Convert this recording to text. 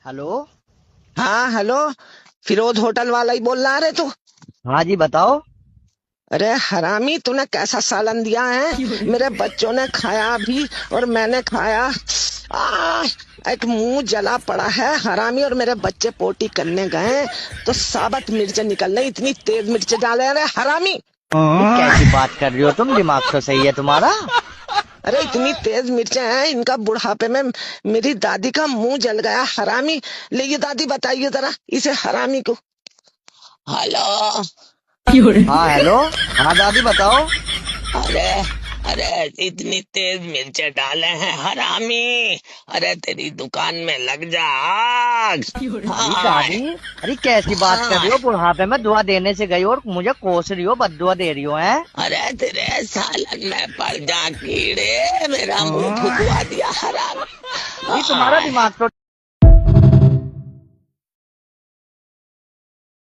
Hello. हाँ hello. Firoz hotel वाला ही बोल रहा रे तू? हाँ जी, बताओ। अरे हरामी, तूने कैसा सालन दिया है? मेरे बच्चों ने खाया भी और मैंने खाया। आ, एक मुंह जला पड़ा है हरामी। और मेरे बच्चे पोटी करने गए तो साबुत मिर्च निकल रही, इतनी तेज मिर्च डाले रे हरामी। ये कैसी बात कर रही हो तुम? दिमाग तो सही है तुम्हारा। अरे इतनी तेज मिर्चें हैं, इनका बुढ़ापे में मेरी दादी का मुंह जल गया हरामी। ले ये दादी, बताइए जरा इसे हरामी को। हेलो। हाँ हेलो। हाँ दादी बताओ। अरे अरे, इतनी तेज मिर्चे डाले हैं हरामी। अरे तेरी दुकान में लग जा आग। अरे हाय दादी, अरे कैसी बात कर रही हाय। हो? बुढ़ापे में दुआ देने से गई और मुझे कोस रही हो, बददुआ दे रही हो हैं? अरे तेरे सालन में पड़ जा कीड़े, मेरा मुंह फुकवा दिया हरामी। ये तुम्हारा हाय। दिमाग तो